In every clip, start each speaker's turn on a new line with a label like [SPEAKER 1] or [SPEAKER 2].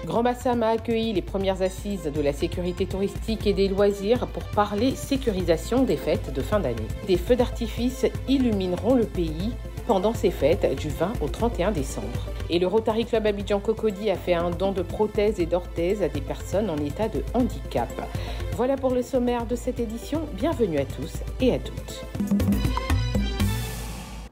[SPEAKER 1] Grand Bassam a accueilli les premières assises de la sécurité touristique et des loisirs pour parler sécurisation des fêtes de fin d'année. Des feux d'artifice illumineront le pays pendant ces fêtes du 20 au 31 décembre. Et le Rotary Club Abidjan Cocody a fait un don de prothèses et d'orthèses à des personnes en état de handicap. Voilà pour le sommaire de cette édition. Bienvenue à tous et à toutes.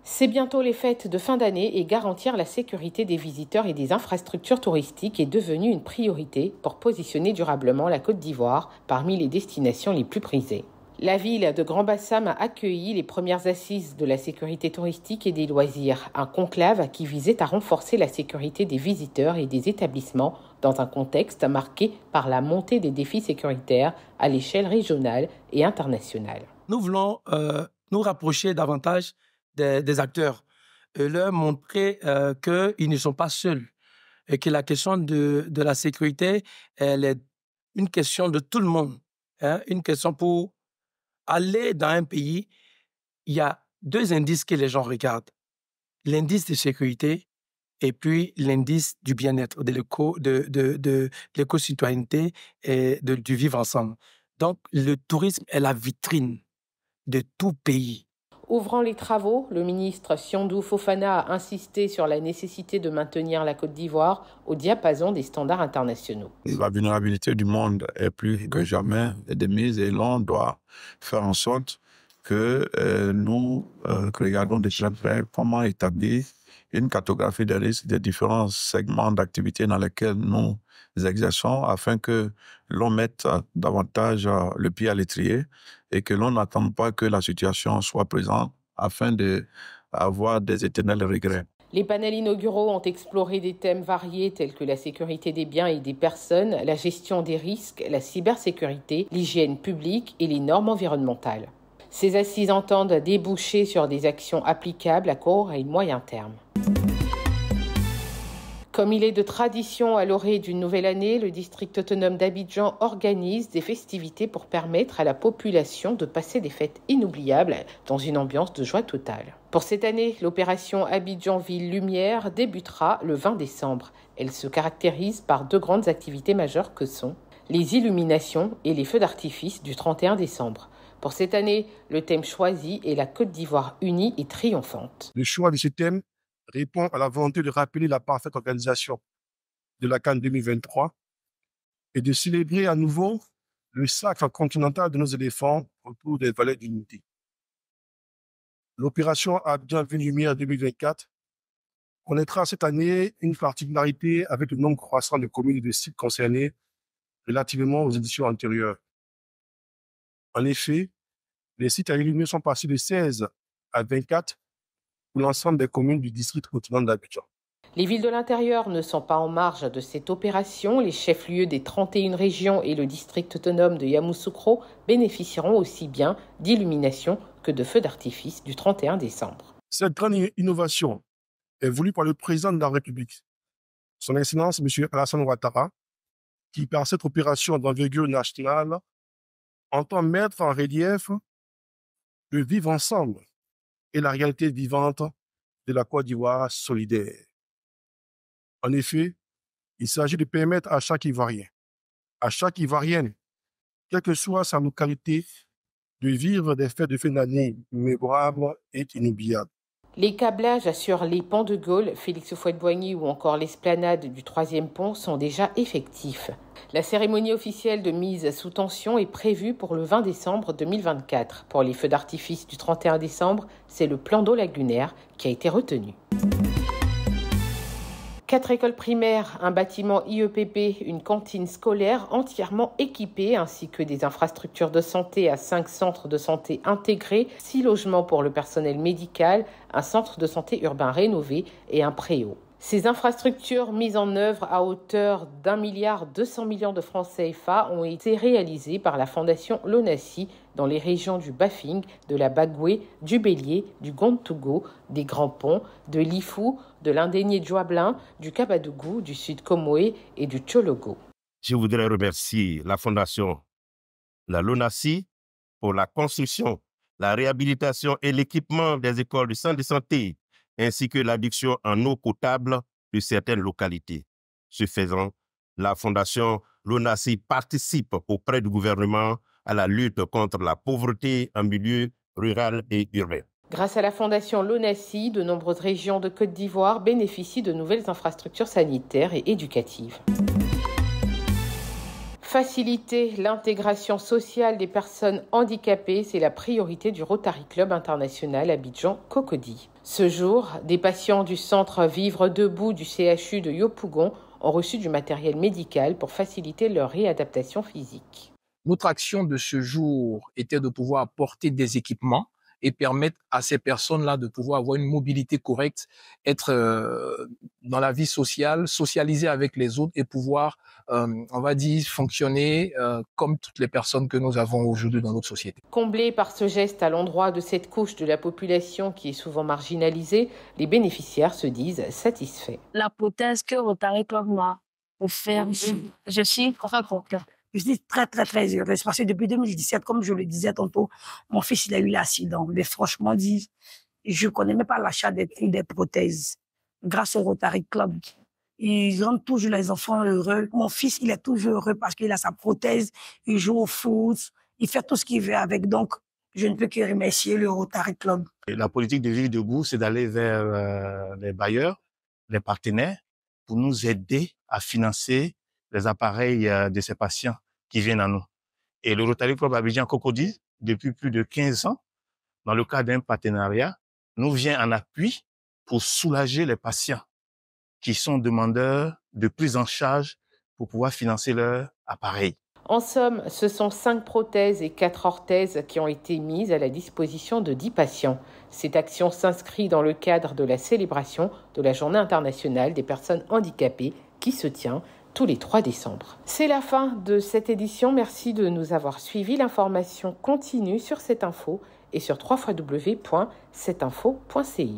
[SPEAKER 1] C'est bientôt les fêtes de fin d'année et garantir la sécurité des visiteurs et des infrastructures touristiques est devenu une priorité pour positionner durablement la Côte d'Ivoire parmi les destinations les plus prisées. La ville de Grand Bassam a accueilli les premières assises de la sécurité touristique et des loisirs, un conclave qui visait à renforcer la sécurité des visiteurs et des établissements dans un contexte marqué par la montée des défis sécuritaires à l'échelle régionale et internationale.
[SPEAKER 2] Nous voulons nous rapprocher davantage des acteurs, leur montrer qu'ils ne sont pas seuls et que la question de la sécurité, elle est une question de tout le monde, une question pour aller dans un pays. Il y a deux indices que les gens regardent, l'indice de sécurité et puis l'indice du bien-être, de l'éco-citoyenneté et du vivre ensemble. Donc, le tourisme est la vitrine de tout pays.
[SPEAKER 1] Ouvrant les travaux, le ministre Siondou Fofana a insisté sur la nécessité de maintenir la Côte d'Ivoire au diapason des standards internationaux.
[SPEAKER 3] La vulnérabilité du monde est plus que jamais de mise et l'on doit faire en sorte que nous regardons de très près comment établir une cartographie des risques des différents segments d'activité dans lesquels nous exerçons afin que l'on mette davantage le pied à l'étrier et que l'on n'attende pas que la situation soit présente afin d'avoir des éternels regrets.
[SPEAKER 1] Les panels inauguraux ont exploré des thèmes variés tels que la sécurité des biens et des personnes, la gestion des risques, la cybersécurité, l'hygiène publique et les normes environnementales. Ces assises entendent déboucher sur des actions applicables à court et moyen terme. Comme il est de tradition à l'orée d'une nouvelle année, le district autonome d'Abidjan organise des festivités pour permettre à la population de passer des fêtes inoubliables dans une ambiance de joie totale. Pour cette année, l'opération Abidjan Ville Lumière débutera le 20 décembre. Elle se caractérise par deux grandes activités majeures que sont les illuminations et les feux d'artifice du 31 décembre. Pour cette année, le thème choisi est la Côte d'Ivoire unie et triomphante.
[SPEAKER 4] Le choix de ce thème répond à la volonté de rappeler la parfaite organisation de la CAN 2023 et de célébrer à nouveau le sacre continental de nos éléphants autour des valeurs d'unité. L'opération Abidjan Ville Lumière 2024 connaîtra cette année une particularité avec le nombre croissant de communes et de sites concernés relativement aux éditions antérieures. En effet, les sites à illuminer sont passés de 16 à 24 pour l'ensemble des communes du district autonome d'Abidjan.
[SPEAKER 1] Les villes de l'intérieur ne sont pas en marge de cette opération. Les chefs-lieux des 31 régions et le district autonome de Yamoussoukro bénéficieront aussi bien d'illumination que de feux d'artifice du 31 décembre.
[SPEAKER 4] Cette grande innovation est voulue par le président de la République, son Excellence M. Alassane Ouattara, qui, par cette opération d'envergure nationale, entend mettre en relief le vivre ensemble et la réalité vivante de la Côte d'Ivoire solidaire. En effet, il s'agit de permettre à chaque Ivoirien, à chaque Ivoirienne, quelle que soit sa localité, de vivre des fêtes de fin d'année mémorables et inoubliables.
[SPEAKER 1] Les câblages sur les ponts de Gaulle, Félix Houphouët-Boigny ou encore l'esplanade du 3e pont sont déjà effectifs. La cérémonie officielle de mise sous tension est prévue pour le 20 décembre 2024. Pour les feux d'artifice du 31 décembre, c'est le plan d'eau lagunaire qui a été retenu. 4 écoles primaires, un bâtiment IEPP, une cantine scolaire entièrement équipée, ainsi que des infrastructures de santé à 5 centres de santé intégrés, 6 logements pour le personnel médical, un centre de santé urbain rénové et un préau. Ces infrastructures mises en œuvre à hauteur d'1,2 milliard de francs CFA ont été réalisées par la fondation Lonassi dans les régions du Bafing, de la Bagoué, du Bélier, du Gontougo, des Grands Ponts, de l'Ifou, de l'Indénié Djouablin, du Kabadougou, du Sud Komoé et du Tchologo.
[SPEAKER 5] Je voudrais remercier la fondation la Lonassi pour la construction, la réhabilitation et l'équipement des écoles de centres de santé ainsi que l'adduction en eau potable de certaines localités. Ce faisant, La Fondation Lonasi participe auprès du gouvernement à la lutte contre la pauvreté en milieu rural et urbain.
[SPEAKER 1] Grâce à la Fondation Lonasi, de nombreuses régions de Côte d'Ivoire bénéficient de nouvelles infrastructures sanitaires et éducatives. Faciliter l'intégration sociale des personnes handicapées, c'est la priorité du Rotary Club International Abidjan-Cocody. Ce jour, des patients du centre Vivre Debout du CHU de Yopougon ont reçu du matériel médical pour faciliter leur réadaptation physique.
[SPEAKER 2] Notre action de ce jour était de pouvoir apporter des équipements et permettre à ces personnes-là de pouvoir avoir une mobilité correcte, être dans la vie sociale, socialiser avec les autres et pouvoir, on va dire, fonctionner comme toutes les personnes que nous avons aujourd'hui dans notre société.
[SPEAKER 1] Comblés par ce geste à l'endroit de cette couche de la population qui est souvent marginalisée, les bénéficiaires se disent satisfaits.
[SPEAKER 6] La prothèse que Rotary Club m'a offert, je suis très contente.
[SPEAKER 7] Je suis très, très, très heureuse parce que depuis 2017, comme je le disais tantôt, mon fils, il a eu l'accident. Mais franchement dit, je ne connais même pas l'achat des prothèses. Grâce au Rotary Club, ils rendent toujours les enfants heureux. Mon fils, il est toujours heureux parce qu'il a sa prothèse, il joue au foot, il fait tout ce qu'il veut avec. Donc, je ne peux que remercier le Rotary Club.
[SPEAKER 8] La politique de Vivre Debout, c'est d'aller vers les bailleurs, les partenaires, pour nous aider à financer les appareils de ces patients qui viennent à nous. Et le Rotary Club Abidjan-Cocody, depuis plus de 15 ans, dans le cadre d'un partenariat, nous vient en appui pour soulager les patients qui sont demandeurs de prise en charge pour pouvoir financer leur appareil.
[SPEAKER 1] En somme, ce sont 5 prothèses et 4 orthèses qui ont été mises à la disposition de 10 patients. Cette action s'inscrit dans le cadre de la célébration de la Journée internationale des personnes handicapées qui se tient tous les 3 décembre. C'est la fin de cette édition. Merci de nous avoir suivis. L'information continue sur cette info et sur www.cetinfo.ci.